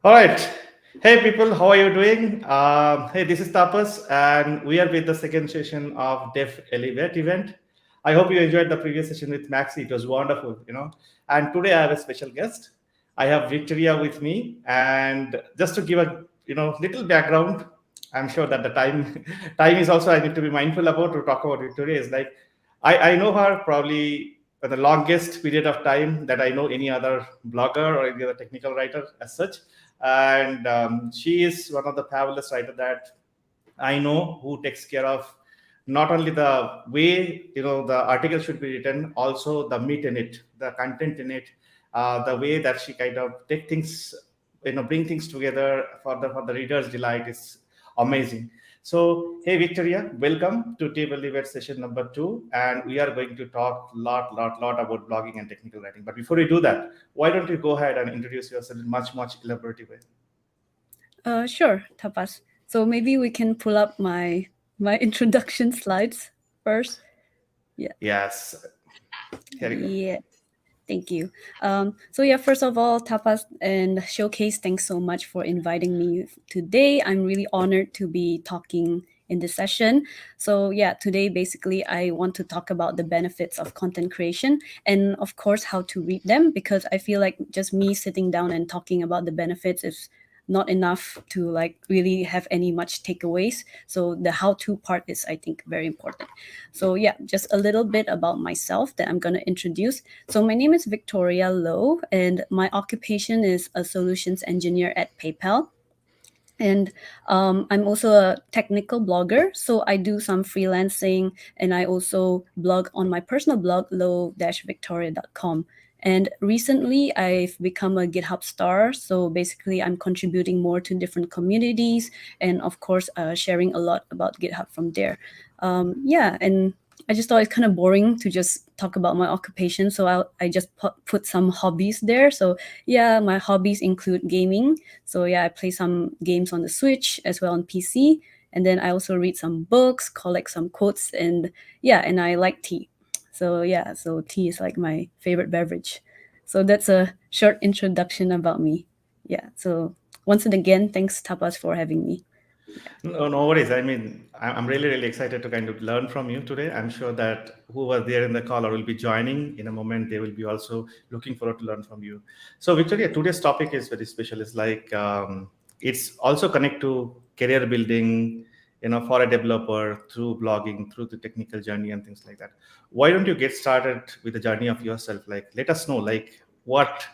All right. Hey, people, how are you doing? Hey, this is Tapas, and we are with the second session of Deaf Elevate event. I hope you enjoyed the previous session with Maxi. It was wonderful. And today I have a special guest. I have Victoria with me, and just to give a little background, I'm sure that the time time is also I need to be mindful about to talk about Victoria is like I know her probably for the longest period of time that I know any other blogger or any other technical writer as such, and she is one of the fabulous writer that I know who takes care of not only the way the article should be written, also the meat in it, the content in it, the way that she kind of take things, bring things together for the reader's delight is amazing. So, hey Victoria, welcome to Table Debate session number two, and we are going to talk lot about blogging and technical writing. But before we do that, why don't you go ahead and introduce yourself in much elaborative way? Sure, Tapas. So maybe we can pull up my introduction slides first. Yeah. Yes, here you go. Yeah. Thank you. First of all, Tapas and Showcase, thanks so much for inviting me today. I'm really honored to be talking in this session. So yeah, today basically I want to talk about the benefits of content creation and of course how to read them, because I feel like just me sitting down and talking about the benefits is not enough to like really have any much takeaways. So the how to part is, I think, very important. So yeah, just a little bit about myself that I'm going to introduce. So my name is Victoria Lowe, and my occupation is a solutions engineer at PayPal. And I'm also a technical blogger. So I do some freelancing, and I also blog on my personal blog, low-victoria.com. And recently, I've become a GitHub star. So basically, I'm contributing more to different communities and, of course, sharing a lot about GitHub from there. And I just thought it's kind of boring to just talk about my occupation. So I just put some hobbies there. So yeah, my hobbies include gaming. So yeah, I play some games on the Switch as well on PC. And then I also read some books, collect some quotes, and yeah, and I like tea. So yeah, so tea is like my favorite beverage. So that's a short introduction about me. Yeah. So once and again, thanks Tapas for having me. No, no worries. I mean, I'm really excited to kind of learn from you today. I'm sure that who was there in the call or will be joining in a moment, they will be also looking forward to learn from you. So, Victoria, today's topic is very special. It's like it's also connect to career building, for a developer through blogging, through the technical journey and things like that. Why don't you get started with the journey of yourself? Like, let us know, like, what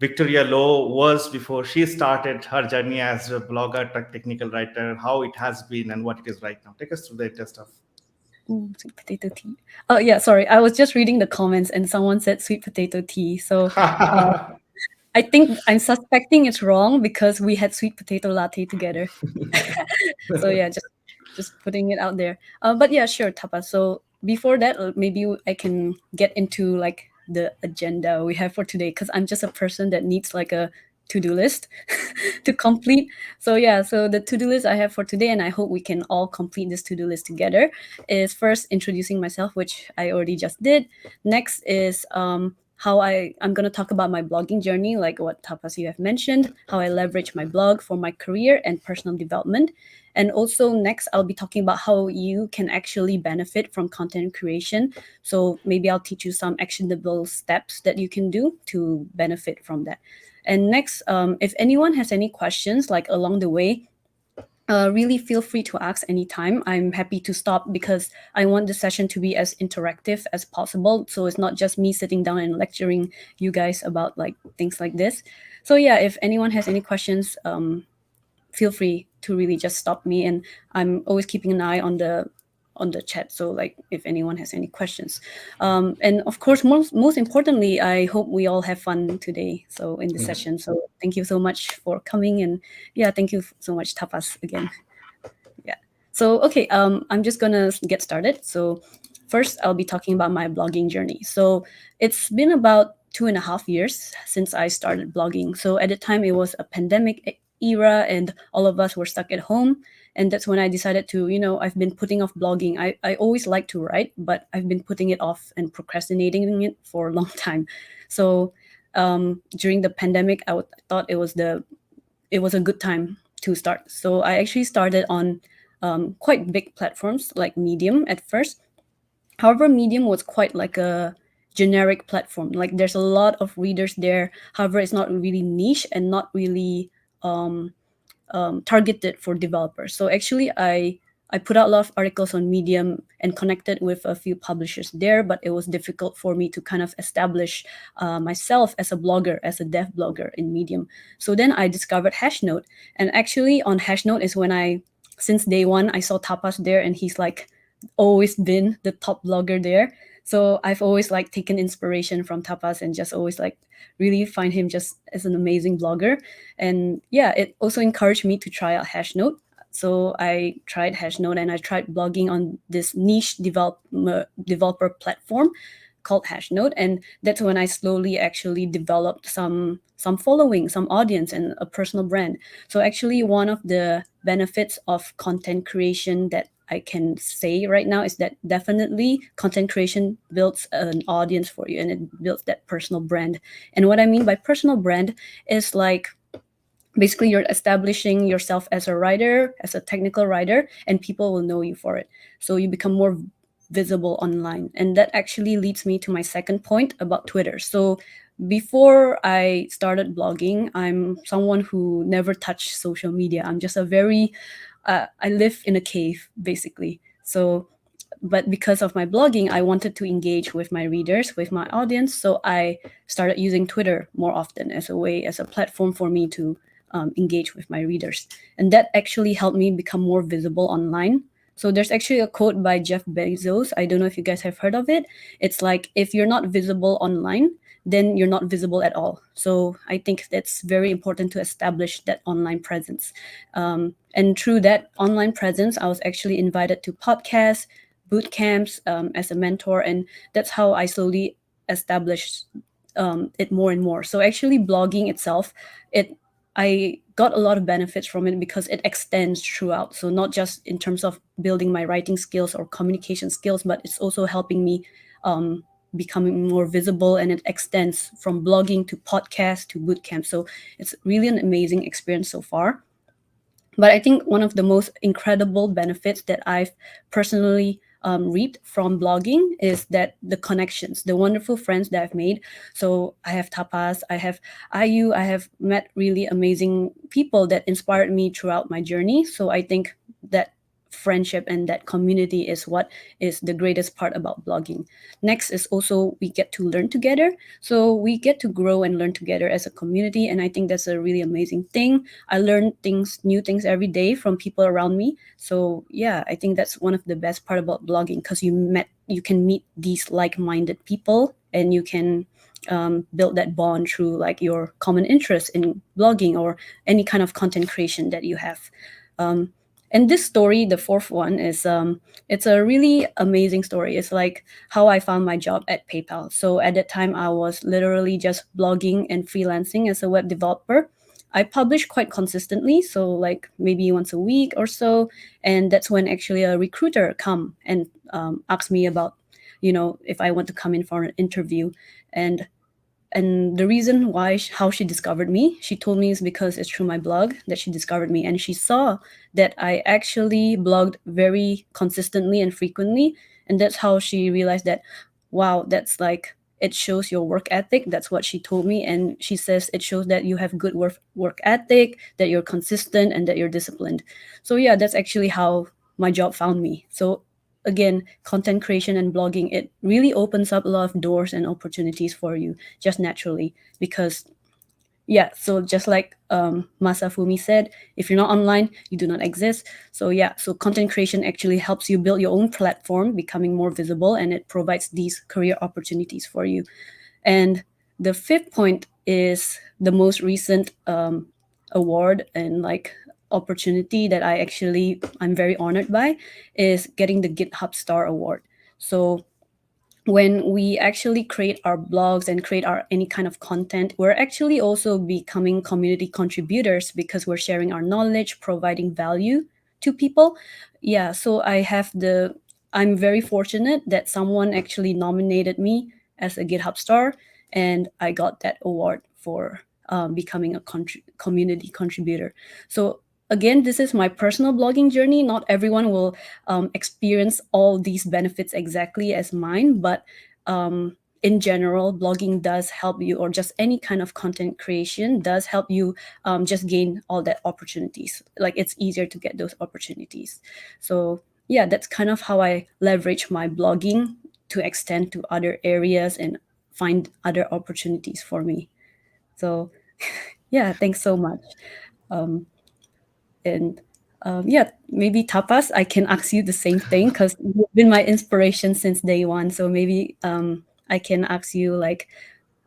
Victoria Lowe was before she started her journey as a blogger, technical writer, how it has been and what it is right now. Take us through the latest stuff. Ooh, sweet potato tea. Oh yeah, sorry. I was just reading the comments and someone said sweet potato tea. So I think I'm suspecting it's wrong because we had sweet potato latte together. So yeah, just putting it out there. But yeah, sure, Tapa. So before that, maybe I can get into like the agenda we have for today, because I'm just a person that needs like a to-do list to complete. So yeah, so the to-do list I have for today, and I hope we can all complete this to-do list together, is first introducing myself, which I already just did. Next is how I'm going to talk about my blogging journey, like what Tapas you have mentioned, how I leverage my blog for my career and personal development. And also, next, I'll be talking about how you can actually benefit from content creation. So, maybe I'll teach you some actionable steps that you can do to benefit from that. And next, if anyone has any questions, like along the way, really feel free to ask anytime. I'm happy to stop because I want the session to be as interactive as possible. So it's not just me sitting down and lecturing you guys about like things like this. So yeah, if anyone has any questions, feel free to really just stop me, and I'm always keeping an eye on the chat, so like if anyone has any questions, and of course most importantly, I hope we all have fun today, so in the session. So thank you so much for coming, and yeah, thank you so much, Tapas, again. Yeah. So okay, I'm just gonna get started. So first I'll be talking about my blogging journey. So it's been about 2.5 years since I started blogging. So at the time it was a pandemic era and all of us were stuck at home. And that's when I decided to, I've been putting off blogging. I always like to write, but I've been putting it off and procrastinating it for a long time. So during the pandemic, thought it was a good time to start. So I actually started on quite big platforms like Medium at first. However, Medium was quite like a generic platform. Like there's a lot of readers there. However, it's not really niche and not really targeted for developers. So actually, I put out a lot of articles on Medium and connected with a few publishers there, but it was difficult for me to kind of establish myself as a blogger, as a dev blogger in Medium. So then I discovered Hashnote, and actually on Hashnote is when since day one, I saw Tapas there, and he's like always been the top blogger there. So I've always like taken inspiration from Tapas and just always like really find him just as an amazing blogger. And yeah, it also encouraged me to try out Hashnote. So I tried Hashnote and I tried blogging on this niche developer platform called Hashnote, and that's when I slowly actually developed some following, some audience, and a personal brand. So actually, one of the benefits of content creation that I can say right now is that definitely content creation builds an audience for you and it builds that personal brand. And what I mean by personal brand is like basically you're establishing yourself as a writer, as a technical writer, and people will know you for it. So you become more visible online. And that actually leads me to my second point about Twitter. So before I started blogging, I'm someone who never touched social media. I'm just a very I live in a cave basically. So but because of my blogging, I wanted to engage with my readers, with my audience. So I started using Twitter more often as a way, as a platform for me to engage with my readers. And that actually helped me become more visible online. So there's actually a quote by Jeff Bezos. I don't know if you guys have heard of it. It's like, if you're not visible online, then you're not visible at all. So I think that's very important to establish that online presence. And through that online presence, I was actually invited to podcasts, boot camps as a mentor, and that's how I slowly established it more and more. So actually, blogging itself, I got a lot of benefits from it because it extends throughout. So not just in terms of building my writing skills or communication skills, but it's also helping me becoming more visible, and it extends from blogging to podcast to bootcamp. So it's really an amazing experience so far. But I think one of the most incredible benefits that I've personally reaped from blogging is that the connections, the wonderful friends that I've made. So I have Tapas, I have IU, I have met really amazing people that inspired me throughout my journey. So I think that friendship and that community is what is the greatest part about blogging. Next is also we get to learn together. So we get to grow and learn together as a community. And I think that's a really amazing thing. I learn new things every day from people around me. So yeah, I think that's one of the best part about blogging, because you can meet these like-minded people, and you can build that bond through like your common interest in blogging or any kind of content creation that you have. And this story, the fourth one, is it's a really amazing story. It's like how I found my job at PayPal. So at that time, I was literally just blogging and freelancing as a web developer. I publish quite consistently, so like maybe once a week or so, and that's when actually a recruiter come and asked me about, if I want to come in for an interview. And the reason why how she discovered me, she told me, is because it's through my blog that she discovered me, and she saw that I actually blogged very consistently and frequently, and that's how she realized that, wow, that's like, it shows your work ethic. That's what she told me. And she says it shows that you have good work ethic, that you're consistent, and that you're disciplined. So yeah, that's actually how my job found me. So again, content creation and blogging, it really opens up a lot of doors and opportunities for you just naturally. Because yeah, so just like Masafumi said, if you're not online, you do not exist. So yeah, so content creation actually helps you build your own platform, becoming more visible, and it provides these career opportunities for you. And the fifth point is the most recent award and like opportunity that I'm very honored by, is getting the GitHub Star Award. So when we actually create our blogs and create our any kind of content, we're actually also becoming community contributors, because we're sharing our knowledge, providing value to people. Yeah, so I'm very fortunate that someone actually nominated me as a GitHub star, and I got that award for becoming a community contributor. So again, this is my personal blogging journey. Not everyone will experience all these benefits exactly as mine, but in general, blogging does help you, or just any kind of content creation does help you just gain all that opportunities. Like it's easier to get those opportunities. So yeah, that's kind of how I leverage my blogging to extend to other areas and find other opportunities for me. So yeah, thanks so much. Um, and yeah, maybe Tapas, I can ask you the same thing because you've been my inspiration since day one. So maybe I can ask you like,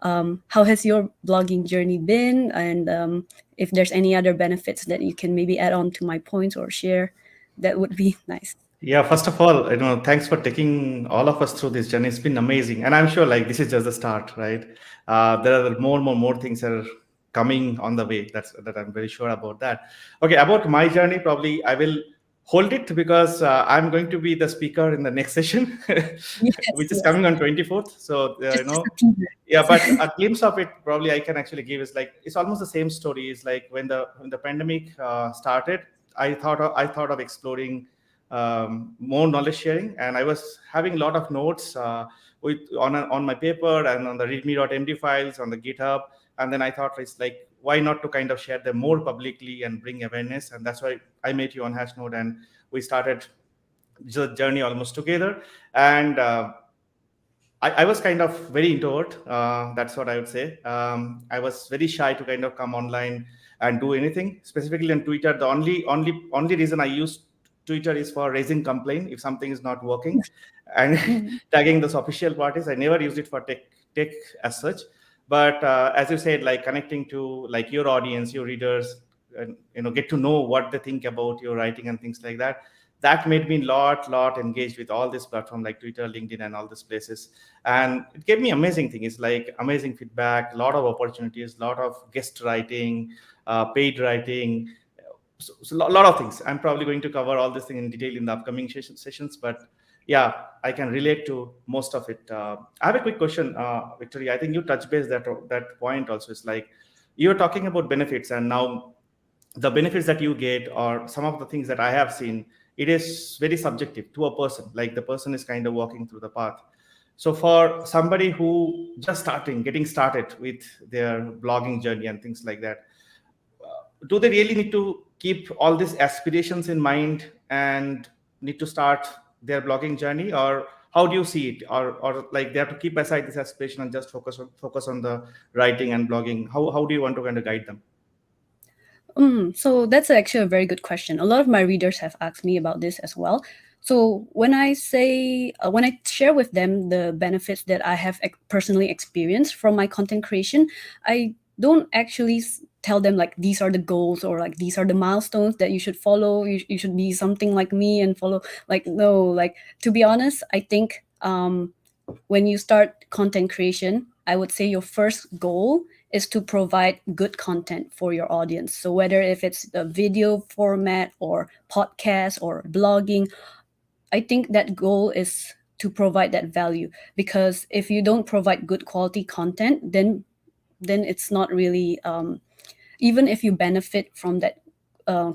how has your blogging journey been, and if there's any other benefits that you can maybe add on to my points or share, that would be nice. Yeah, first of all, thanks for taking all of us through this journey. It's been amazing, and I'm sure like this is just the start, right? There are more things that are coming on the way. That I'm very sure about that. Okay, about my journey, probably I will hold it because I'm going to be the speaker in the next session, Yes, which is yes. coming on 24th. So Just a teaser. yeah, but a glimpse of it probably I can actually give is like it's almost the same story. It's like when the pandemic started, I thought of exploring more knowledge sharing, and I was having a lot of notes on my paper and on the readme.md files on the GitHub, and then I thought it's like why not to kind of share them more publicly and bring awareness, and that's why I met you on Hashnode, and we started the journey almost together, and I was kind of very introvert. That's what I would say. I was very shy to kind of come online and do anything. Specifically on Twitter, the only reason I use Twitter is for raising complaint if something is not working, and Mm. tagging those official parties. I never use it for tech as such. But as you said, like connecting to like your audience, your readers, and get to know what they think about your writing and things like that. That made me lot engaged with all this platform like Twitter, LinkedIn, and all these places, and it gave me amazing thing. It's like amazing feedback, a lot of opportunities, a lot of guest writing, paid writing, so a lot of things. I'm probably going to cover all this thing in detail in the upcoming sessions, but yeah, I can relate to most of it. I have a quick question, Victoria. I think you touch base that point also. It's like you're talking about benefits, and now the benefits that you get or some of the things that I have seen, it is very subjective to a person. Like the person is kind of walking through the path. So for somebody who just getting started with their blogging journey and things like that, do they really need to keep all these aspirations in mind and need to start their blogging journey, or how do you see it, or like they have to keep aside this aspiration and just focus on the writing and blogging? How do you want to kind of guide them? So that's actually a very good question. A lot of my readers have asked me about this as well. So when I share with them the benefits that I have personally experienced from my content creation, I don't actually tell them like these are the goals or like these are the milestones that you should follow. You should be something like me and follow. Like no, like to be honest, I think when you start content creation, I would say your first goal is to provide good content for your audience. So whether if it's a video format or podcast or blogging, I think that goal is to provide that value, because if you don't provide good quality content, then it's not really even if you benefit from that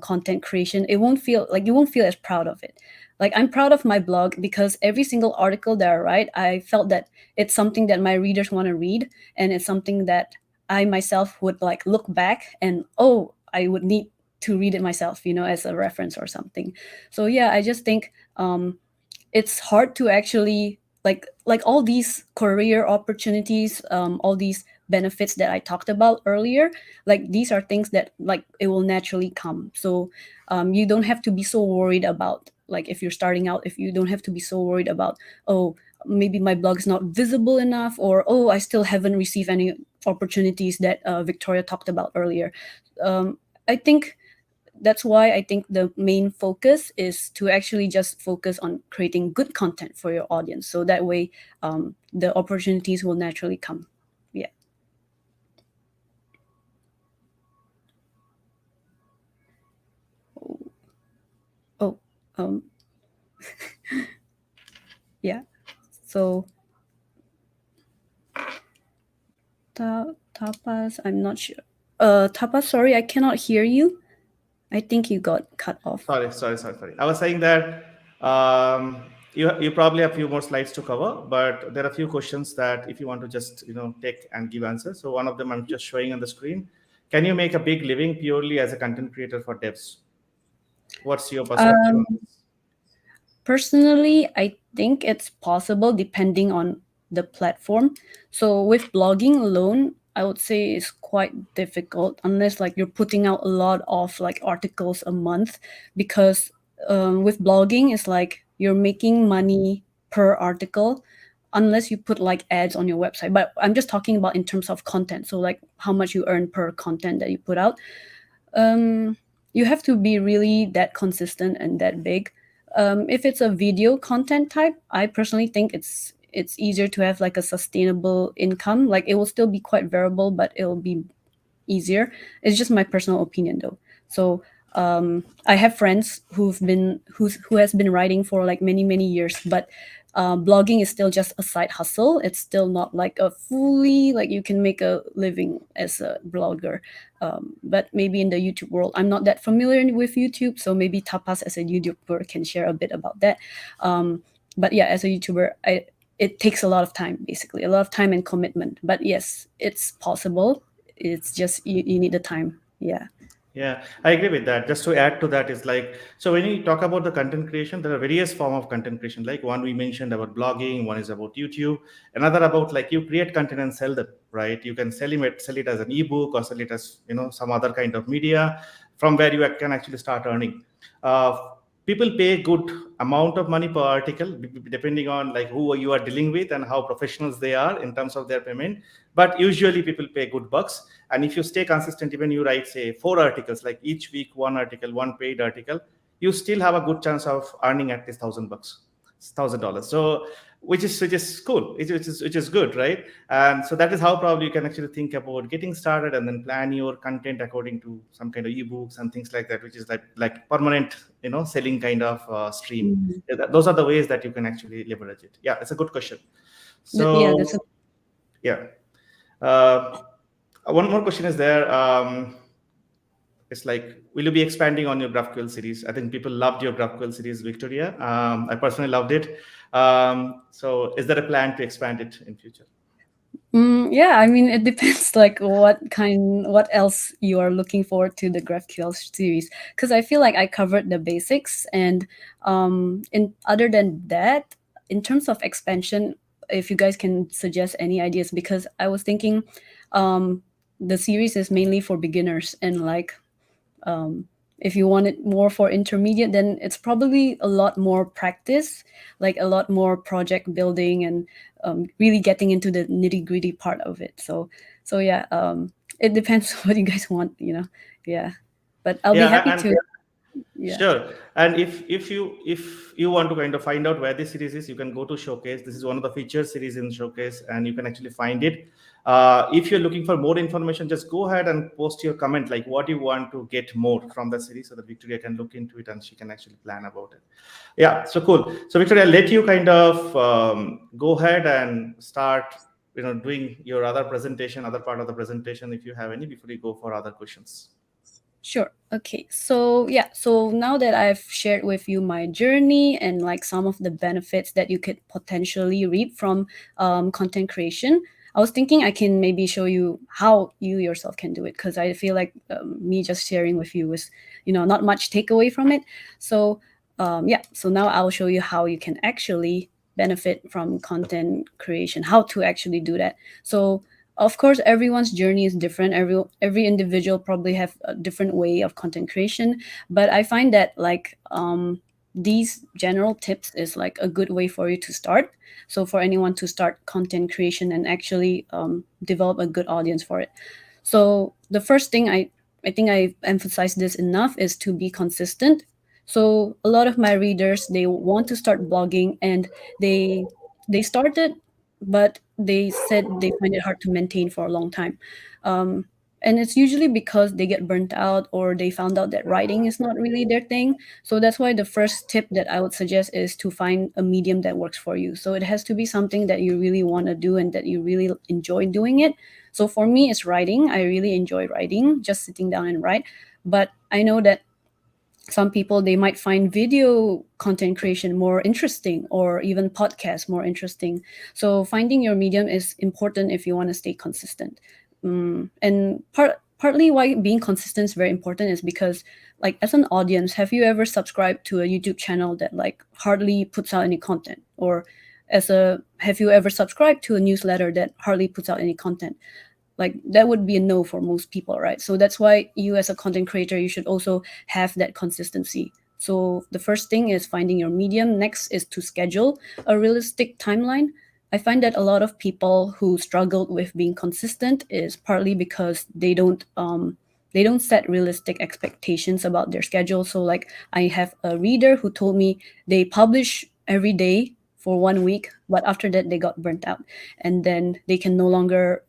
content creation, it won't feel like you won't feel as proud of it. Like I'm proud of my blog because every single article that I write, I felt that it's something that my readers want to read, and it's something that I myself would like look back and oh, I would need to read it myself, as a reference or something. So yeah, I just think it's hard to actually like all these career opportunities, all these benefits that I talked about earlier, like these are things that like it will naturally come. So you don't have to be so worried about, like if you're starting out, if you don't have to be so worried about, oh, maybe my blog is not visible enough, or oh, I still haven't received any opportunities that Victoria talked about earlier. I think that's why I think the main focus is to actually just focus on creating good content for your audience. So that way, the opportunities will naturally come. Yeah. Oh, um, yeah. So tapas, I'm not sure. Tapa, sorry, I cannot hear you. I think you got cut off. Sorry. I was saying that you probably have a few more slides to cover, but there are a few questions that if you want to just take and give answers. So one of them I'm just showing on the screen. Can you make a big living purely as a content creator for devs? What's your perspective on Um, this? Personally, I think it's possible depending on the platform. So with blogging alone, I would say it's quite difficult unless like you're putting out a lot of like articles a month, because with blogging it's like you're making money per article unless you put like ads on your website. But I'm just talking about in terms of content. So like how much you earn per content that you put out. um, you have to be really that consistent and that big. If it's a video content type, I personally think it's easier to have like a sustainable income. Like it will still be quite variable, but it'll be easier. It's just my personal opinion though. So I have friends who has been writing for like many years, but blogging is still just a side hustle. It's still not like a fully like you can make a living as a blogger. But maybe in the YouTube world, I'm not that familiar with YouTube, so maybe Tapas as a YouTuber can share a bit about that. But yeah, as a YouTuber, it takes a lot of time, basically a lot of time and commitment. But yes, it's possible. It's just you need the time. Yeah. Yeah, I agree with that. Just to add to that is like, so when you talk about the content creation, there are various form of content creation. Like one we mentioned about blogging, one is about YouTube, another about like you create content and sell them, right? You can sell it as an ebook or sell it as some other kind of media from where you can actually start earning. Uh, People pay good amount of money per article depending on like who you are dealing with and how professionals they are in terms of their payment. But usually people pay good bucks, and if you stay consistent, even you write say 4 articles, like each week one article, one paid article, you still have a good chance of earning at least $1,000, $1,000. So which is cool, which is good, right? And so that is how probably you can actually think about getting started and then plan your content according to some kind of ebooks and things like that, which is like permanent selling kind of stream. Mhm. Those are the ways that you can actually leverage it. Yeah, it's a good question. Yeah, that's a So yeah. uh, One more question is there. It's like, will you be expanding on your GraphQL series? I think people loved your GraphQL series, Victoria. I personally loved it. So is there a plan to expand it in future? Yeah, I mean, it depends like what else you are looking forward to the GraphQL series. Because I feel like I covered the basics, and in other than that, in terms of expansion, if you guys can suggest any ideas, because I was thinking, um, the series is mainly for beginners, and like um, if you want it more for intermediate, then it's probably a lot more practice, like a lot more project building and really getting into the nitty gritty part of it. So yeah, it depends what you guys want. Yeah, but I'll be Yeah, happy and to. Yeah. sure. And if you want to kind of find out where this series is, you can go to Showcase. This is one of the featured series in Showcase, and you can actually find it. If you're looking for more information, just go ahead and post your comment, like what you want to get more from the series, so that Victoria can look into it and she can actually plan about it. Yeah, so cool. So Victoria, I'll let you kind of go ahead and start, doing your other presentation, other part of the presentation, if you have any, before you go for other questions. Sure. Okay. So, yeah. So now that I've shared with you my journey and like some of the benefits that you could potentially reap from content creation, I was thinking I can maybe show you how you yourself can do it, because I feel like me just sharing with you is, not much takeaway from it. So, yeah. So now I'll show you how you can actually benefit from content creation, how to actually do that. So, of course, everyone's journey is different. Every individual probably have a different way of content creation, but I find that like these general tips is like a good way for you to start. So for anyone to start content creation and actually develop a good audience for it. So the first thing I think I emphasized this enough is to be consistent. So a lot of my readers, they want to start blogging, and they they started, but they said they find it hard to maintain for a long time. and it's usually because they get burnt out or they found out that writing is not really their thing. So that's why the first tip that I would suggest is to find a medium that works for you. So it has to be something that you really want to do and that you really enjoy doing it. So for me, it's writing. I really enjoy writing, just sitting down and write. But I know that some people, they might find video content creation more interesting, or even podcasts more interesting. So finding your medium is important if you want to stay consistent. And partly why being consistent is very important is because, like, as an audience, have you ever subscribed to a YouTube channel that like hardly puts out any content? Or have you ever subscribed to a newsletter that hardly puts out any content? Like, that would be a no for most people, right? So that's why you, as a content creator, you should also have that consistency. So the first thing is finding your medium. Next is to schedule a realistic timeline. I find that a lot of people who struggled with being consistent is partly because they don't set realistic expectations about their schedule. So like, I have a reader who told me they publish every day for 1 week, but after that they got burnt out, and then they can no longer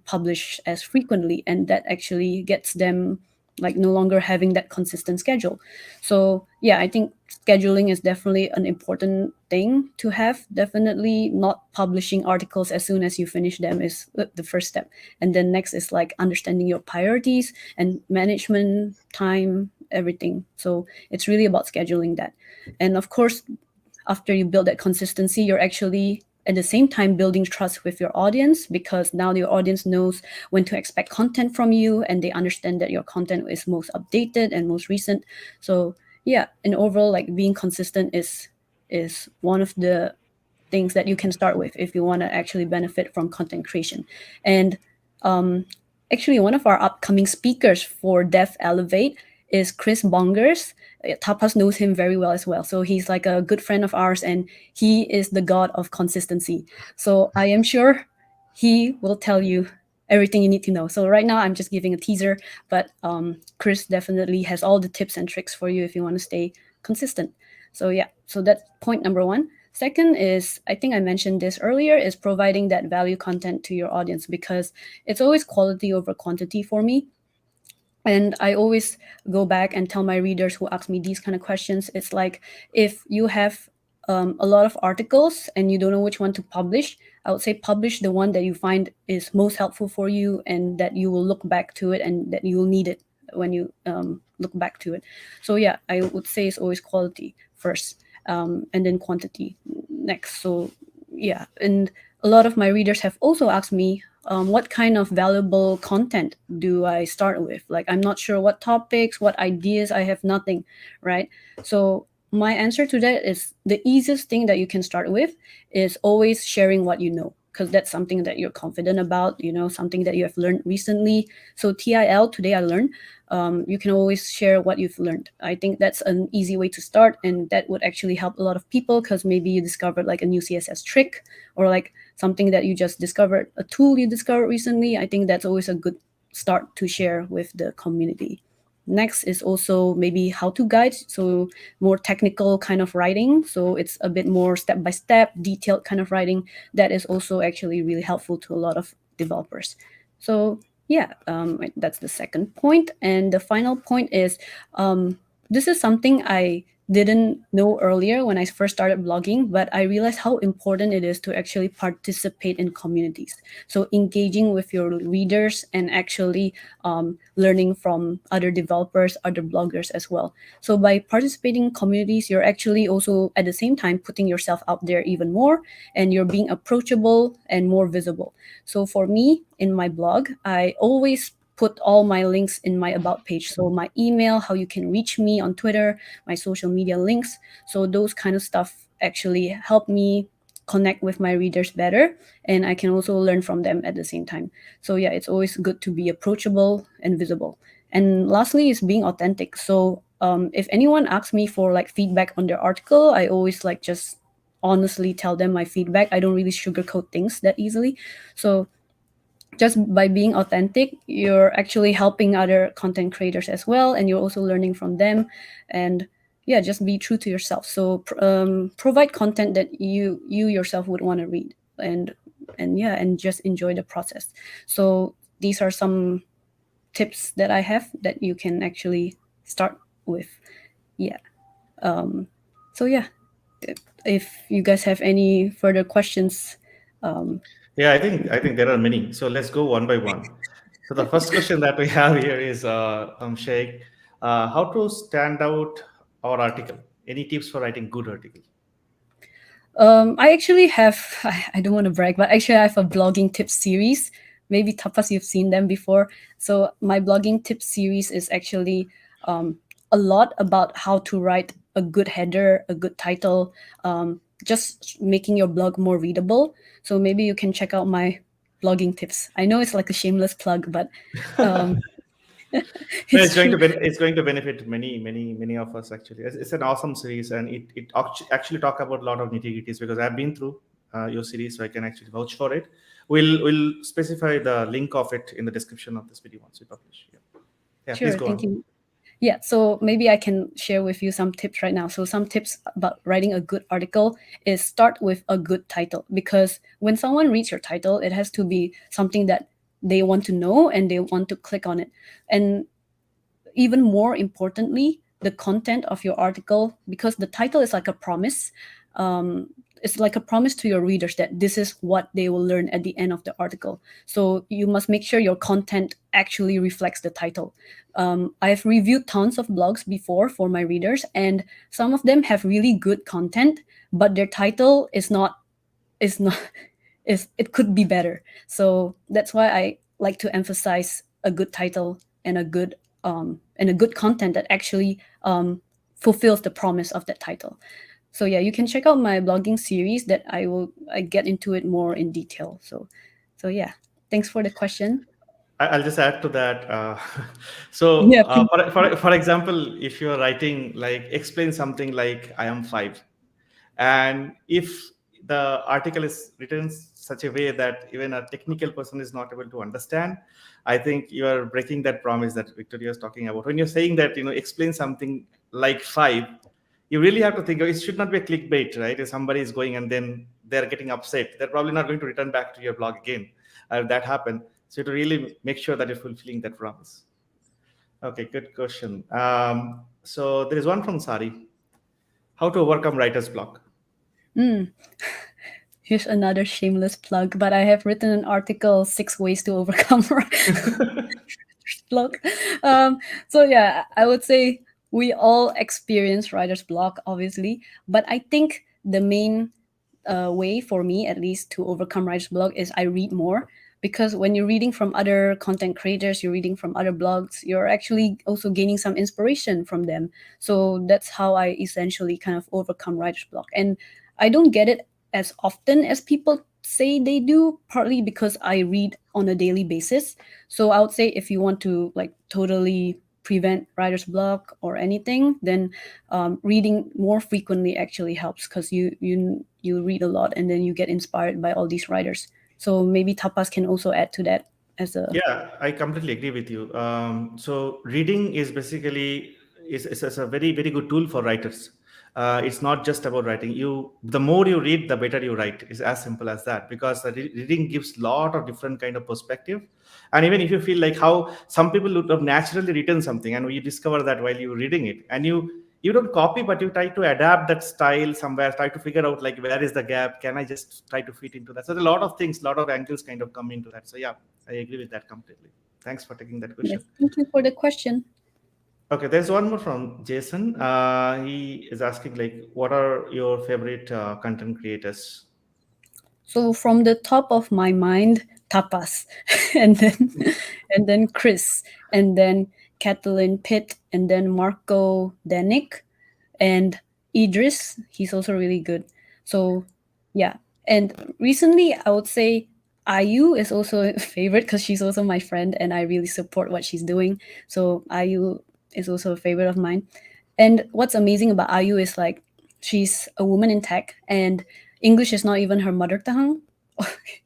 publish as frequently, and that actually gets them like no longer having that consistent schedule. So yeah, I think scheduling is definitely an important thing to have. Definitely not publishing articles as soon as you finish them is the first step, and then next is like understanding your priorities and management time, everything. So it's really about scheduling that. And of course, after you build that consistency, you're actually at the same time building trust with your audience, because now your audience knows when to expect content from you, and they understand that your content is most updated and most recent. So yeah, in overall, like, being consistent is one of the things that you can start with if you want to actually benefit from content creation. And um, actually, one of our upcoming speakers for Dev Elevate is Chris Bongers. Tapas knows him very well as well. So he's like a good friend of ours, and he is the god of consistency. So I am sure he will tell you everything you need to know. So right now I'm just giving a teaser, but Chris definitely has all the tips and tricks for you if you want to stay consistent. So yeah, so that's point number one. Second is, I think I mentioned this earlier, is providing that value content to your audience, because it's always quality over quantity for me. And I always go back and tell my readers who ask me these kind of questions, it's like, if you have a lot of articles and you don't know which one to publish, I would say publish the one that you find is most helpful for you, and that you will look back to it, and that you will need it when you look back to it. So yeah, I would say it's always quality first, and then quantity next. So yeah, and a lot of my readers have also asked me, what kind of valuable content do I start with? Like, I'm not sure what topics, what ideas, I have nothing, right? So my answer to that is, the easiest thing that you can start with is always sharing what you know, because that's something that you're confident about, something that you have learned recently. So TIL, today I learned. You can always share what you've learned. I think that's an easy way to start, and that would actually help a lot of people, because maybe you discovered like a new CSS trick, or like something that you just discovered, a tool you discovered recently. I think that's always a good start to share with the community. Next is also maybe how-to guides, so more technical kind of writing. So it's a bit more step-by-step, detailed kind of writing. That is also actually really helpful to a lot of developers. So yeah, that's the second point. And the final point is, this is something I didn't know earlier when I first started blogging, but I realized how important it is to actually participate in communities. So engaging with your readers and actually learning from other developers, other bloggers as well. So by participating in communities, you're actually also at the same time putting yourself out there even more, and you're being approachable and more visible. So for me, in my blog, I always put all my links in my about page. So my email, how you can reach me on Twitter, my social media links. So those kind of stuff actually help me connect with my readers better, and I can also learn from them at the same time. So yeah, it's always good to be approachable and visible. And lastly is being authentic. So if anyone asks me for like feedback on their article, I always like just honestly tell them my feedback. I don't really sugarcoat things that easily. So just by being authentic, you're actually helping other content creators as well, and you're also learning from them. And yeah, just be true to yourself. So provide content that you yourself would want to read, and yeah, and just enjoy the process. So these are some tips that I have that you can actually start with. Yeah. So yeah, if you guys have any further questions, um, Yeah, I think there are many. So let's go one by one. So the first question that we have here is Sheikh, how to stand out our article? Any tips for writing good article? I actually have, I don't want to brag, but actually I have a blogging tips series. Maybe Tapas, you've seen them before. So my blogging tips series is actually a lot about how to write a good header, a good title, just making your blog more readable. So maybe you can check out my blogging tips. I know it's like a shameless plug, but um, No, it's true. it's going to benefit many of us actually. It's an awesome series, and actually talk about a lot of nitty gritties because I've been through your series, so I can actually vouch for it. We'll specify the link of it in the description of this video once we publish. Yeah, yeah. Please Sure, go thank on. you. Yeah, so maybe I can share with you some tips right now. So some tips about writing a good article is start with a good title, because when someone reads your title, it has to be something that they want to know and they want to click on it. And even more importantly, the content of your article, because the title is like a promise. It's like a promise to your readers that this is what they will learn at the end of the article. So you must make sure your content actually reflects the title. I've reviewed tons of blogs before for my readers, and some of them have really good content, but their title is not is it could be better. So that's why I like to emphasize a good title and a good content that actually fulfills the promise of that title. So yeah, you can check out my blogging series that I get into it more in detail. So yeah, thanks for the question. I'll just add to that. So, Yeah, please. for example, if you're writing like explain something like I am five, and if the article is written such a way that even a technical person is not able to understand, I think you are breaking that promise that Victoria is talking about. When you're saying that, explain something like five, you really have to think it should not be a clickbait, right? If somebody is going and then they're getting upset, they're probably not going to return back to your blog again. If that happened, so to really make sure that you're fulfilling that promise. Okay, good question. So there is one from Sari. How to overcome writer's block? Mm, here's another shameless plug, but I have written an article, 6 ways to overcome block. So yeah, I would say we all experience writer's block, obviously, but I think the main way for me, at least, to overcome writer's block is I read more. Because when you're reading from other content creators, you're reading from other blogs, you're actually also gaining some inspiration from them. So that's how I essentially kind of overcome writer's block. And I don't get it as often as people say they do, partly because I read on a daily basis. So I would say if you want to like totally prevent writer's block or anything, then reading more frequently actually helps, because you read a lot and then you get inspired by all these writers. So maybe Tapas can also add to that as a. Yeah, I completely agree with you. So reading is basically is a very good tool for writers. It's not just about writing. The more you read, the better you write. It's as simple as that. Because the reading gives lot of different kind of perspective, and even if you feel like how some people would have naturally written something, and you discover that while you're reading it, and you don't copy, but you try to adapt that style somewhere, try to figure out like where is the gap, can I just try to fit into that. So a lot of things, a lot of angles kind of come into that. So yeah, I agree with that completely. Thanks for taking that question. Yes, thank you for the question. Okay, there's one more from Jason. He is asking like, what are your favorite content creators? So from the top of my mind, Tapas, and then Chris, and then Kathleen Pitt, and then Marco Danick, and Idris. He's also really good. So yeah, and recently I would say IU is also a favorite, because she's also my friend and I really support what she's doing. So IU is also a favorite of mine. And what's amazing about IU is like she's a woman in tech, and English is not even her mother tongue.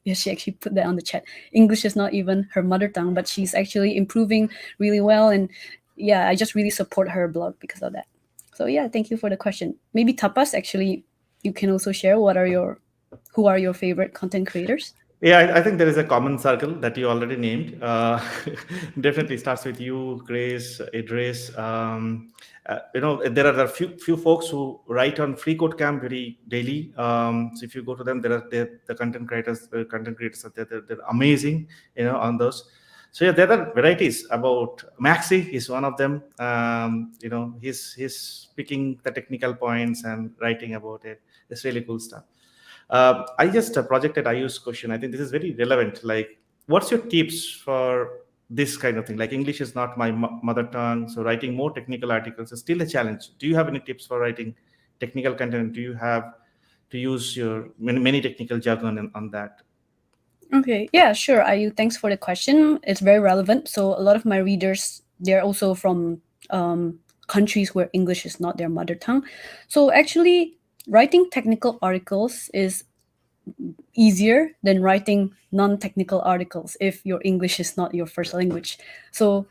Yeah, she actually put that on the chat. English is not even her mother tongue, but she's actually improving really well. And yeah, I just really support her blog because of that. So yeah, thank you for the question. Maybe Tapas, actually, you can also share who are your favorite content creators? Yeah, I think there is a common circle that you already named. Definitely starts with you, Grace, Idris. There are a few folks who write on Free Code Camp very daily. So if you go to them, there are the content creators. The content creators are they're amazing. On those. So yeah, there are varieties about Maxi is one of them. He's picking the technical points and writing about it. It's really cool stuff. I just projected IU's question. I think this is very relevant. Like, what's your tips for this kind of thing? Like, English is not my mother tongue, so writing more technical articles is still a challenge. Do you have any tips for writing technical content? Do you have to use your many technical jargon on that? Okay, yeah, sure. Thanks for the question. It's very relevant. So a lot of my readers, they're also from countries where English is not their mother tongue. So actually, writing technical articles is easier than writing non-technical articles if your English is not your first language. So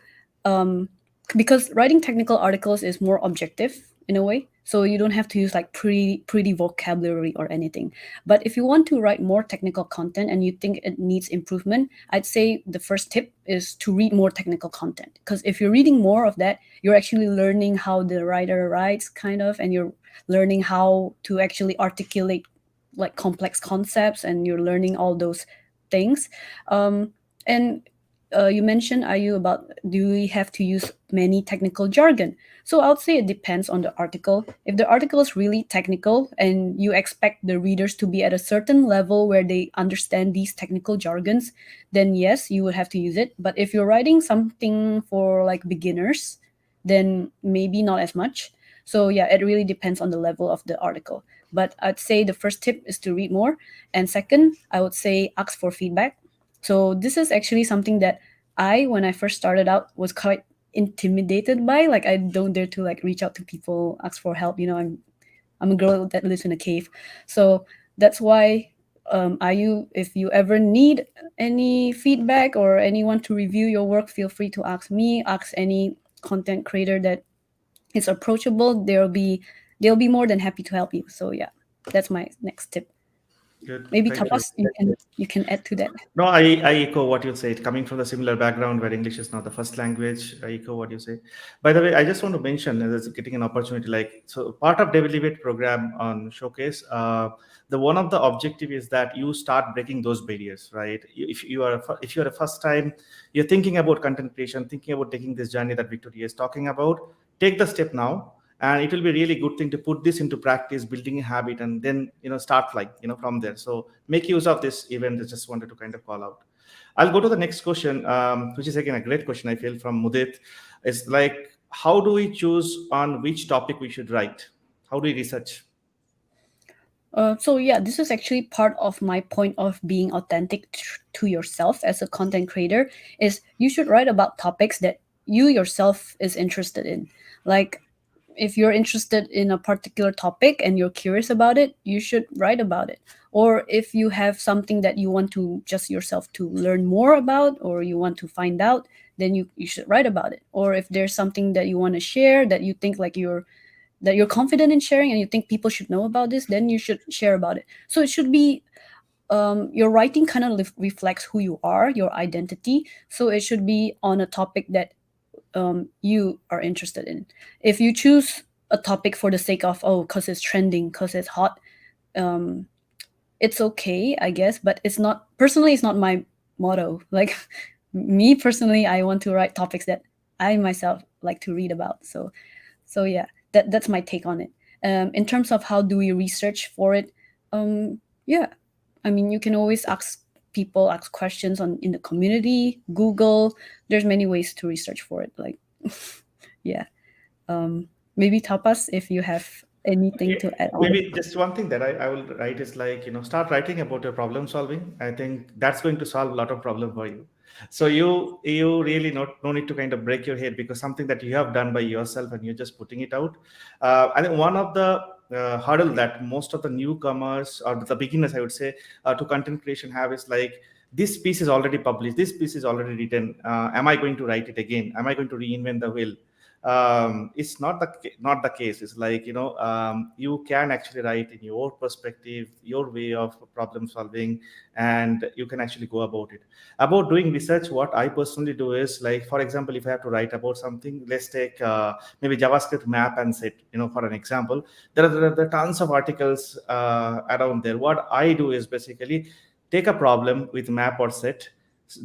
um, because writing technical articles is more objective in a way, so you don't have to use like pretty vocabulary or anything. But if you want to write more technical content and you think it needs improvement, I'd say the first tip is to read more technical content, because if you're reading more of that, you're actually learning how the writer writes, kind of, and you're learning how to actually articulate like complex concepts, and you're learning all those things. And You mentioned, are you about, do we have to use many technical jargon? So I would say it depends on the article. If the article is really technical and you expect the readers to be at a certain level where they understand these technical jargons, then yes, you would have to use it. But if you're writing something for like beginners, then maybe not as much. So yeah, it really depends on the level of the article. But I'd say the first tip is to read more. And second, I would say ask for feedback. So this is actually something that when I first started out, was quite intimidated by. Like, I don't dare to like reach out to people, ask for help. I'm a girl that lives in a cave. So that's why if you ever need any feedback or anyone to review your work, feel free to ask me, ask any content creator that is approachable. They'll be more than happy to help you. So yeah, that's my next tip. Good, Maybe thank you. Tapas, you can add to that. No, I echo what you said. Coming from the similar background where English is not the first language, I echo what you say. By the way, I just want to mention as getting an opportunity, like, so part of Daily Debate program on Showcase, the one of the objective is that you start breaking those barriers, right? If you are a first time, you're thinking about content creation, thinking about taking this journey that Victoria is talking about, take the step now, and it will be a really good thing to put this into practice, building a habit, and then start from there. So make use of this event. I just wanted to kind of call out. I'll go to the next question, which is again a great question, I feel, from Mudit. It's like, how do we choose on which topic we should write? How do we research? So yeah, this is actually part of my point of being authentic to yourself as a content creator. Is you should write about topics that you yourself is interested in. Like, if you're interested in a particular topic and you're curious about it, you should write about it. Or if you have something that you want to just yourself to learn more about, or you want to find out, then you should write about it. Or if there's something that you want to share that you think like you're confident in sharing and you think people should know about this, then you should share about it. So it should be your writing kind of reflects who you are, your identity. So it should be on a topic that you are interested in. If you choose a topic for the sake of, oh, because it's trending, because it's hot, um, it's okay, I guess. But it's not my motto. Like, me personally, I want to write topics that I myself like to read about. So yeah, that's my take on it. In terms of how do we research for it, yeah, I mean, you can always ask questions in the community, Google. There's many ways to research for it. Like, yeah, maybe Tapas, if you have anything to add on. Maybe just one thing that I will write is like, start writing about your problem solving. I think that's going to solve a lot of problem for you. So you really no need to kind of break your head, because something that you have done by yourself and you're just putting it out. I think one of the hurdle that most of the newcomers or the beginners, I would say, to content creation have is like, this piece is already published, this piece is already written. Am I going to write it again? Am I going to reinvent the wheel? it's not the case. It's like, you can actually write in your perspective, your way of problem solving, and you can actually go about it. About doing research, what I personally do is, like, for example, if I have to write about something, let's take maybe JavaScript map and set, for an example. There are tons of articles around there. What I do is basically take a problem with map or set,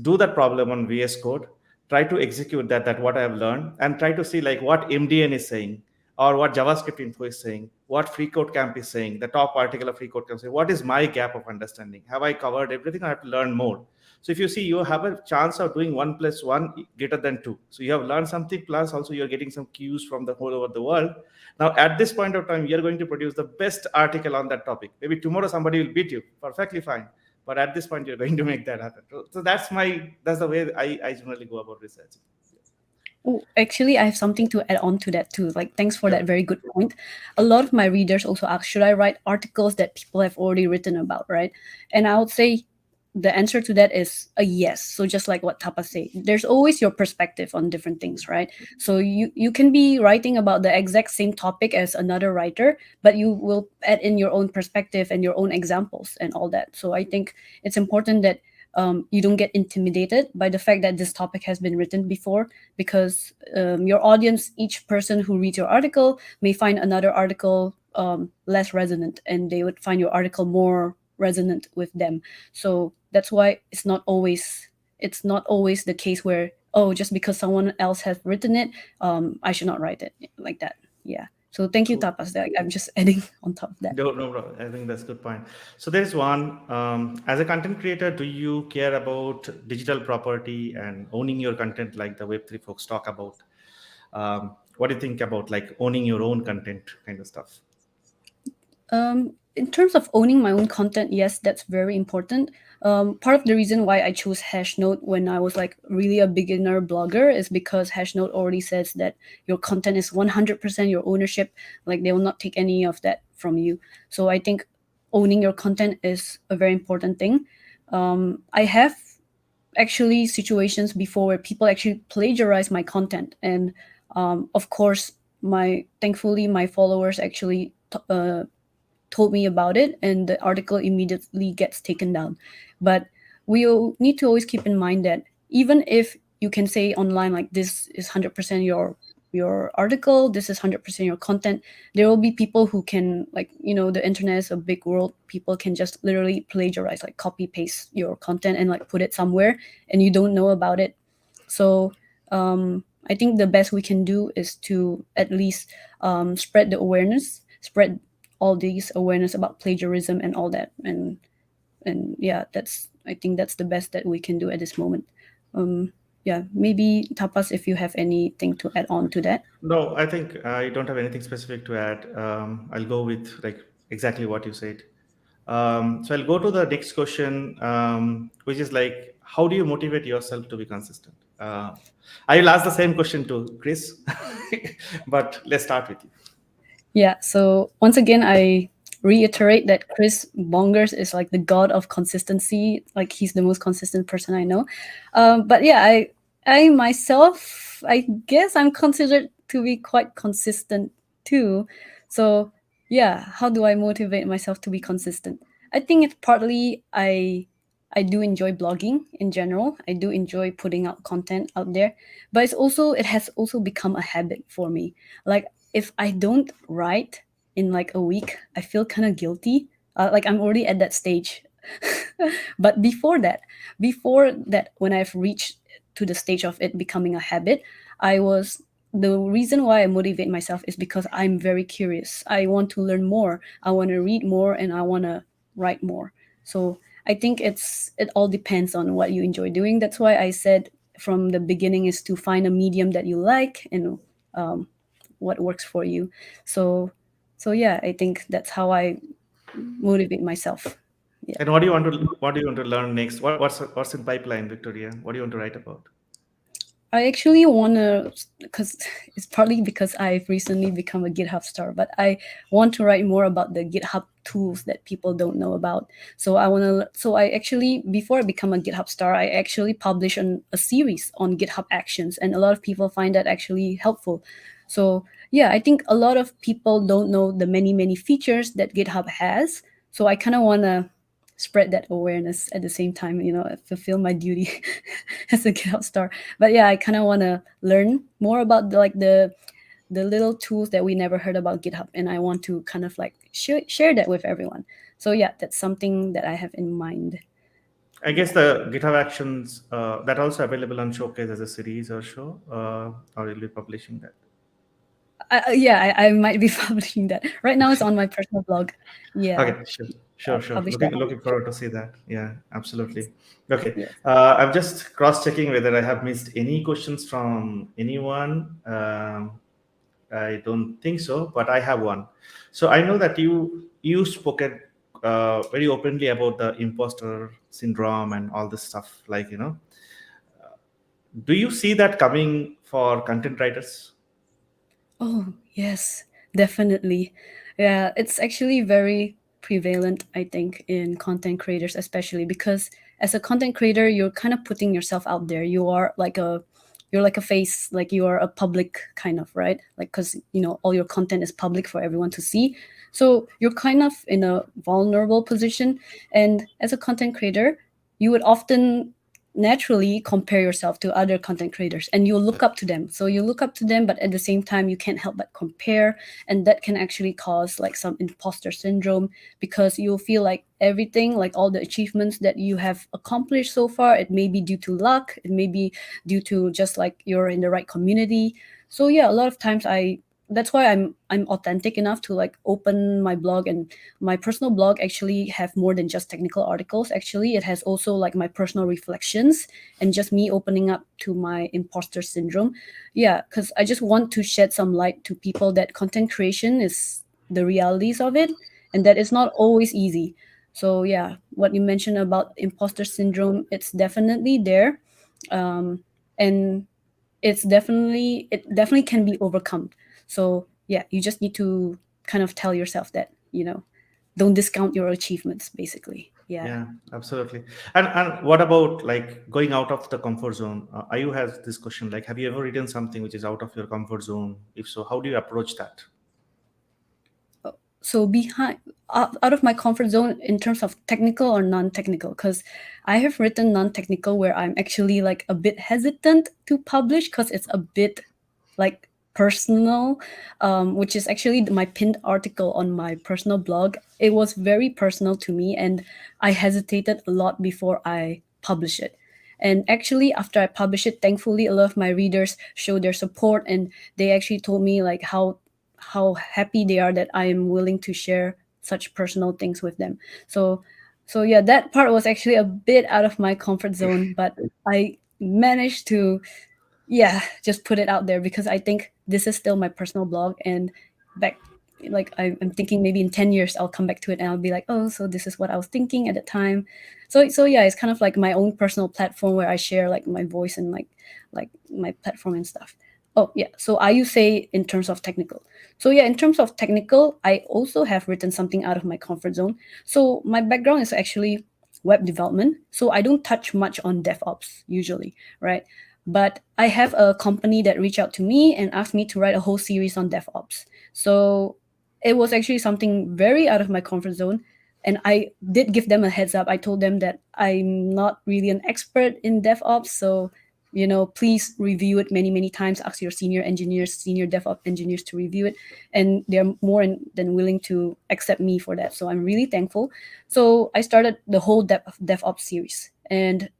do that problem on VS Code, try to execute that what I have learned, and try to see like what MDN is saying, or what JavaScript info is saying, what free code camp is saying, the top article of free code camp saying, what is my gap of understanding? Have I covered everything? I have to learn more. So if you see, you have a chance of doing 1 plus 1 greater than 2. So you have learned something, plus also you're getting some cues from the whole over the world. Now at this point of time, you're going to produce the best article on that topic. Maybe tomorrow somebody will beat you, perfectly fine, but at this point you're going to make that happen. So that's the way I generally go about research. Oh, actually, I have something to add on to that too. Like, thanks for that Sure. very good point. A lot of my readers also ask, should I write articles that people have already written about, right? And I would say the answer to that is a yes. So just like what Tapa said, there's always your perspective on different things, right? So you can be writing about the exact same topic as another writer, but you will add in your own perspective and your own examples and all that. So I think it's important that you don't get intimidated by the fact that this topic has been written before, because your audience, each person who reads your article may find another article less resonant, and they would find your article more resonant with them. So that's why it's not always the case where, oh, just because someone else has written it, I should not write it like that. Yeah. So thank you, Cool. Tapas. I'm just adding on top of that. No, no, bro. I think that's a good point. So there's one. As a content creator, do you care about digital property and owning your content, like the Web3 folks talk about? What do you think about like owning your own content kind of stuff? In terms of owning my own content, yes, that's very important. Part of the reason why I chose Hashnote when I was like really a beginner blogger is because Hashnote already says that your content is 100% your ownership. Like, they will not take any of that from you. So I think owning your content is a very important thing. I have actually situations before where people actually plagiarize my content, and of course, thankfully my followers actually told me about it, and the article immediately gets taken down. But need to always keep in mind that even if you can say online like this is 100% your article, this is 100% your content, there will be people who can, like, the internet is a big world. People can just literally plagiarize, like copy paste your content and like put it somewhere, and you don't know about it. So I think the best we can do is to at least spread all these awareness about plagiarism and all that. And yeah, I think that's the best that we can do at this moment. Yeah, maybe Tapas, if you have anything to add on to that. No, I think I don't have anything specific to add. I'll go with like exactly what you said. So I'll go to the next question, which is like, how do you motivate yourself to be consistent? I will ask the same question to Chris, but let's start with you. Yeah, so once again, I reiterate that Chris Bongers is like the god of consistency. Like, he's the most consistent person I know. But yeah, I myself, I guess I'm considered to be quite consistent too. So yeah, how do I motivate myself to be consistent? I think it's partly I do enjoy blogging in general. I do enjoy putting out content out there, but it has also become a habit for me. Like, if I don't write in like a week, I feel kind of guilty. Like, I'm already at that stage. But before that, when I've reached to the stage of it becoming a habit, the reason why I motivate myself is because I'm very curious. I want to learn more. I want to read more, and I want to write more. So I think it all depends on what you enjoy doing. That's why I said from the beginning is to find a medium that you like, and um, what works for you. So yeah, I think that's how I motivate myself. Yeah. And what do you want to learn next? What's in pipeline, Victoria? What do you want to write about? I actually want to, because it's partly because I've recently become a GitHub star, but I want to write more about the GitHub tools that people don't know about. So I actually, before I become a GitHub star, I actually publish a series on GitHub actions, and a lot of people find that actually helpful. So yeah, I think a lot of people don't know the many, many features that GitHub has. So I kind of want to spread that awareness at the same time, fulfill my duty as a GitHub star. But yeah, I kind of want to learn more about the little tools that we never heard about GitHub, and I want to kind of like share that with everyone. So yeah, that's something that I have in mind. I guess Yeah. the GitHub Actions that also available on Showcase as a series or show, or you'll be publishing that. Yeah, I might be publishing that. Right now it's on my personal blog. Yeah, Okay, sure, sure, I'll sure. publish that Looking on looking my forward to see that. Yeah, absolutely. Okay, yes. I'm just cross checking whether I have missed any questions from anyone. I don't think so, but I have one. So I know that you spoken very openly about the imposter syndrome and all this stuff. Like, do you see that coming for content writers? Oh, yes, definitely. Yeah, it's actually very prevalent, I think, in content creators, especially because as a content creator, you're kind of putting yourself out there. You're like a face, like you are a public kind of, right? Like, because, all your content is public for everyone to see. So you're kind of in a vulnerable position. And as a content creator, you would often naturally compare yourself to other content creators and you look up to them. So you look up to them, but at the same time you can't help but compare, and that can actually cause like some imposter syndrome, because you'll feel like everything, like all the achievements that you have accomplished so far, it may be due to luck, it may be due to just like you're in the right community. So yeah, a lot of times that's why I'm authentic enough to like open my blog, and my personal blog actually have more than just technical articles. Actually, it has also like my personal reflections and just me opening up to my imposter syndrome. Yeah, because I just want to shed some light to people that content creation is the realities of it, and that it's not always easy. So yeah, what you mentioned about imposter syndrome, it's definitely there. And it definitely can be overcome. So yeah, you just need to kind of tell yourself that, don't discount your achievements, basically. Yeah. Yeah, absolutely. And what about like going out of the comfort zone? Ayu has this question like, have you ever written something which is out of your comfort zone? If so, how do you approach that? So out of my comfort zone in terms of technical or non-technical, because I have written non-technical where I'm actually like a bit hesitant to publish because it's a bit like personal, which is actually my pinned article on my personal blog. It was very personal to me, and I hesitated a lot before I publish it. And actually, after I published it, thankfully, a lot of my readers showed their support, and they actually told me like how happy they are that I am willing to share such personal things with them. So so yeah, that part was actually a bit out of my comfort zone, but I managed to, yeah, just put it out there because I think this is still my personal blog, and back, like I'm thinking maybe in 10 years I'll come back to it and I'll be like, oh, so this is what I was thinking at the time. So yeah, it's kind of like my own personal platform where I share like my voice and like my platform and stuff. Oh yeah, so I you say in terms of technical. So yeah, in terms of technical, I also have written something out of my comfort zone. So my background is actually web development, so I don't touch much on DevOps usually, right? But I have a company that reached out to me and asked me to write a whole series on DevOps. So it was actually something very out of my comfort zone. And I did give them a heads up. I told them that I'm not really an expert in DevOps. So, please review it many, many times. Ask your senior engineers, senior DevOps engineers to review it. And they're more than willing to accept me for that. So I'm really thankful. So I started the whole DevOps series. And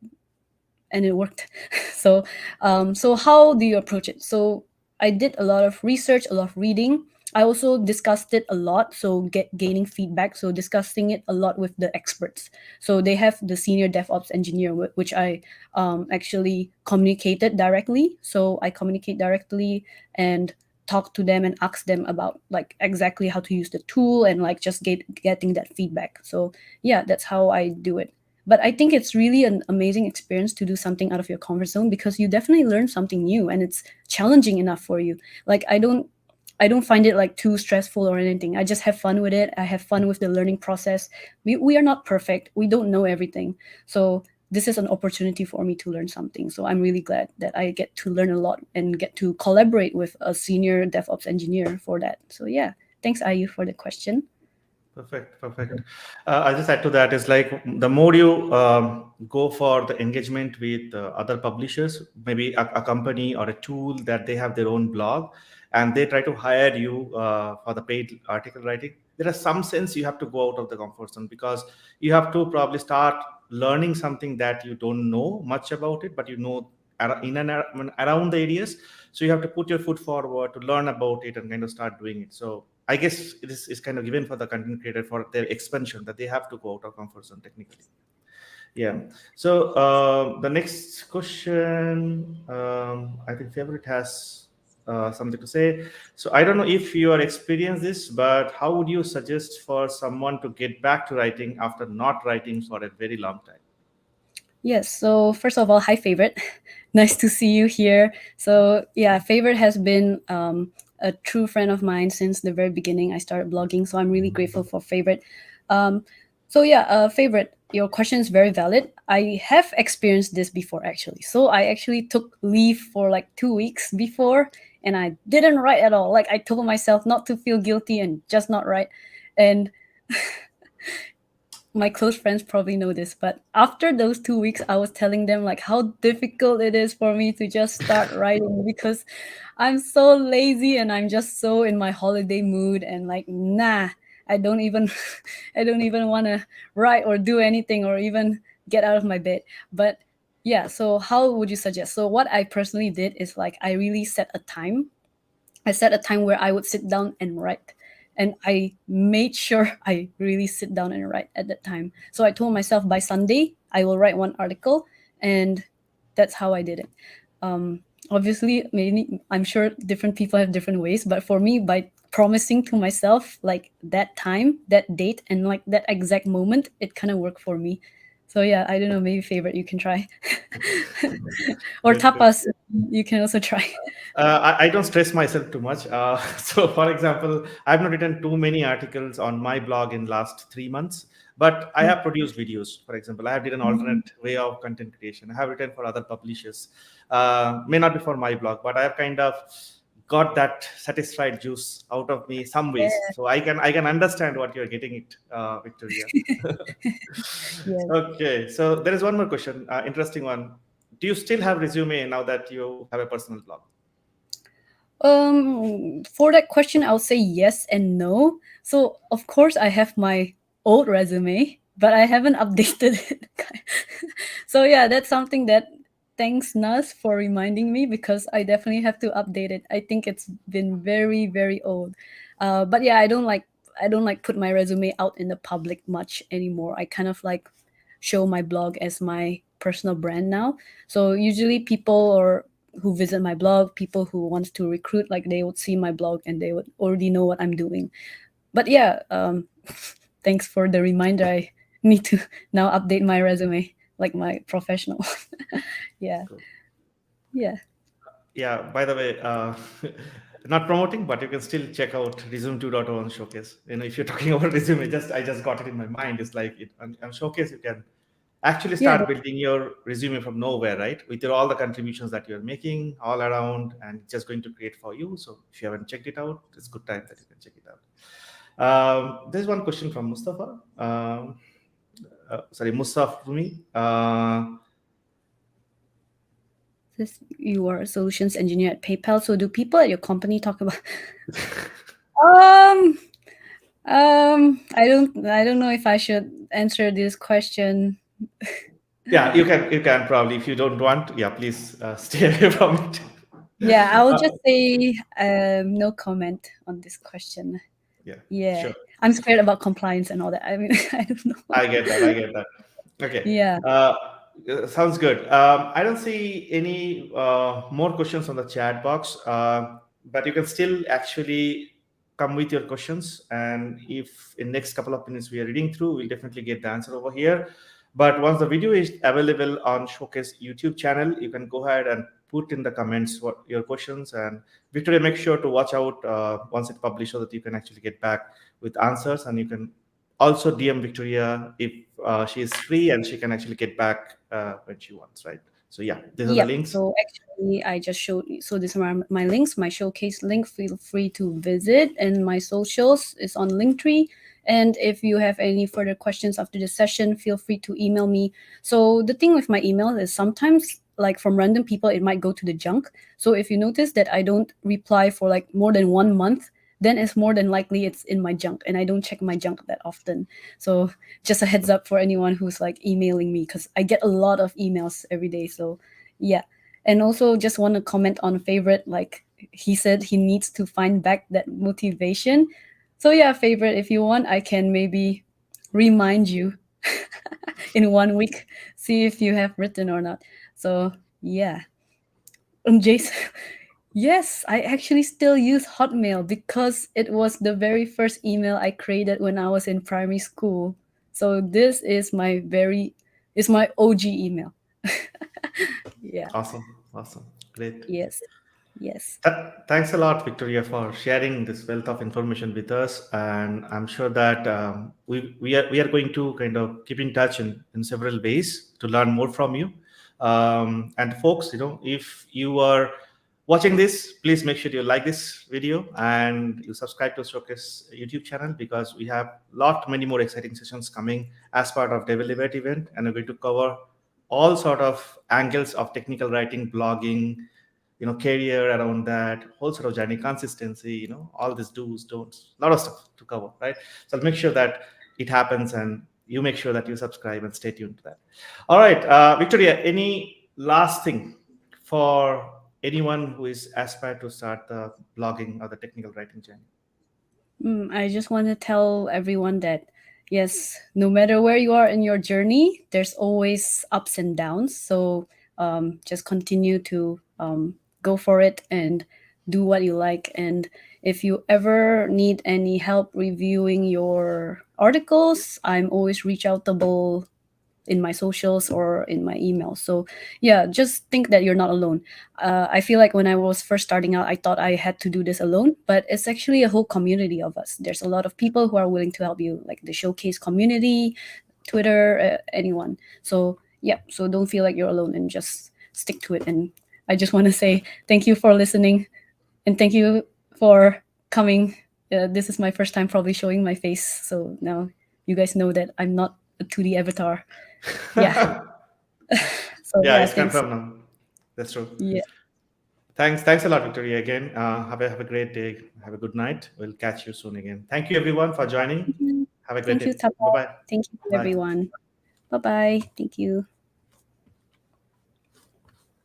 it worked. So how do you approach it? So I did a lot of research, a lot of reading. I also discussed it a lot, so gaining feedback, so discussing it a lot with the experts. So they have the senior DevOps engineer, which I actually communicated directly. So I communicate directly and talk to them and ask them about like exactly how to use the tool and like just getting that feedback. So yeah, that's how I do it. But I think it's really an amazing experience to do something out of your comfort zone, because you definitely learn something new and it's challenging enough for you. Like I don't find it like too stressful or anything. I just have fun with it. I have fun with the learning process. We are not perfect. We don't know everything. So this is an opportunity for me to learn something. So I'm really glad that I get to learn a lot and get to collaborate with a senior DevOps engineer for that. So yeah, thanks Ayu for the question. Perfect, perfect. I'll just add to that is like the more you go for the engagement with other publishers, maybe a company or a tool that they have their own blog, and they try to hire you for the paid article writing. There is some sense you have to go out of the comfort zone, because you have to probably start learning something that you don't know much about it, but you know in and around the areas. So you have to put your foot forward to learn about it and kind of start doing it. So I guess it is kind of given for the content creator for their expansion, that they have to go out of comfort zone technically. Yeah. So the next question, I think favorite has something to say. So I don't know if you are experienced this, but how would you suggest for someone to get back to writing after not writing for a very long time? Yes, so first of all, hi Favorite. Nice to see you here. So yeah, Favorite has been a true friend of mine since the very beginning. I started blogging, so I'm really grateful for Favorite. Um, so yeah, Favorite, your question is very valid. I have experienced this before actually. So I actually took leave for like 2 weeks before, and I didn't write at all. Like I told myself not to feel guilty and just not write. And my close friends probably know this, but after those 2 weeks, I was telling them like how difficult it is for me to just start writing, because I'm so lazy and I'm just so in my holiday mood and like nah, I don't even I don't even want to write or do anything or even get out of my bed. But yeah, so how would you suggest? So what I personally did is like I really set a time. I set a time where I would sit down and write. And I made sure I really sit down and write at that time. So I told myself by Sunday, I will write one article. And that's how I did it. Obviously, maybe I'm sure different people have different ways. But for me, by promising to myself like that time, that date, and like that exact moment, it kind of worked for me. So yeah, I don't know, maybe favorite you can try. Or Good, good. tapas, you can also try. I don't stress myself too much. So, for example, I've not written too many articles on my blog in last 3 months, but I have produced videos. For example, I have did an Mm. alternate way of content creation. I have written for other publishers. May not be for my blog, but I have kind of got that satisfied juice out of me some ways. So I can understand what you're getting it, Victoria. Yeah. Okay, so there is one more question, interesting one. Do you still have resume now that you have a personal blog? For that question, I'll say yes and no. So, of course, I have my old resume, but I haven't updated it. So, yeah, that's something that thanks Nas for reminding me, because I definitely have to update it. I think it's been very, very old. But yeah, I don't like put my resume out in the public much anymore. I kind of like show my blog as my personal brand now. So usually people or who visit my blog, people who want to recruit, like they would see my blog and they would already know what I'm doing. But yeah, thanks for the reminder. I need to now update my resume, like my professional. Yeah, Cool. yeah, Yeah, by the way, not promoting, but you can still check out Resume 2.0 on Showcase. If you're talking about resume, I just got it in my mind. It's like on Showcase, you can actually yeah. start building your resume from nowhere, right? With all the contributions that you're making all around, and it's just going to create for you. So if you haven't checked it out, it's good time that you can check it out. There's one question from Mustafa. Sorry, Mustafa Rumi. This, you are a solutions engineer at PayPal. So do people at your company talk about? Um, I don't know if I should answer this question. Yeah, you can probably, if you don't want, yeah, please stay away from it. Yeah, I will Uh, just say no comment on this question. yeah, Yeah, sure. I'm scared about compliance and all that. I mean, I don't know. I get that. I get that. Okay. Yeah, Sounds good. I don't see any more questions on the chat box, but you can still actually come with your questions. And if in next couple of minutes we are reading through, we'll definitely get the answer over here. But once the video is available on Showcase YouTube channel, you can go ahead and put in the comments what your questions. And Victoria, make sure to watch out once it published so that you can actually get back with answers. And you can also DM Victoria if she is free and she can actually get back when she wants, right? So yeah, these are the Yep. links. So actually, I just showed you. So these are my links, my showcase link. Feel free to visit, and my socials is on Linktree. And if you have any further questions after the session, feel free to email me. So the thing with my email is sometimes, like from random people, it might go to the junk. So if you notice that I don't reply for like more than 1 month, then it's more than likely it's in my junk, and I don't check my junk that often. So just a heads up for anyone who's like emailing me, because I get a lot of emails every day. So yeah. And also just want to comment on favorite, like he said he needs to find back that motivation. So yeah, favorite, if you want, I can maybe remind you in 1 week, see if you have written or not. So yeah. Jason, yes, I actually still use Hotmail because it was the very first email I created when I was in primary school. So this is my OG email. Yeah. Awesome, awesome, great. Yes. Yes. Thanks a lot, Victoria, for sharing this wealth of information with us. And I'm sure that we are going to kind of keep in touch in several ways to learn more from you. And folks, if you are watching this, please make sure you like this video and you subscribe to Showcase YouTube channel, because we have many more exciting sessions coming as part of Dev Elevate event, and we're going to cover all sort of angles of technical writing, blogging, career around that, whole sort of journey, consistency, all these do's, don'ts, a lot of stuff to cover, right? So I'll make sure that it happens, and you make sure that you subscribe and stay tuned to that. All right, Victoria, any last thing for anyone who is aspired to start the blogging or the technical writing journey? I just want to tell everyone that yes, no matter where you are in your journey, there's always ups and downs. So just continue to go for it and do what you like. And if you ever need any help reviewing your articles, I'm always reach outable in my socials or in my email. So yeah, just think that you're not alone. I feel like when I was first starting out, I thought I had to do this alone, but it's actually a whole community of us. There's a lot of people who are willing to help you, like the Showcase community, Twitter, anyone. So yeah, so don't feel like you're alone and just stick to it. And I just want to say thank you for listening, and thank you for coming. This is my first time probably showing my face, so now you guys know that I'm not a 2D avatar. Yeah. So Yeah, yeah, it's thanks. confirmed now. That's true. Yeah. Thanks a lot, Victoria. Again, have a great day. Have a good night. We'll catch you soon again. Thank you, everyone, for joining. Have a great Thank you, day. Tapa. Bye-bye. Thank you, Bye. everyone. Bye bye. Thank you.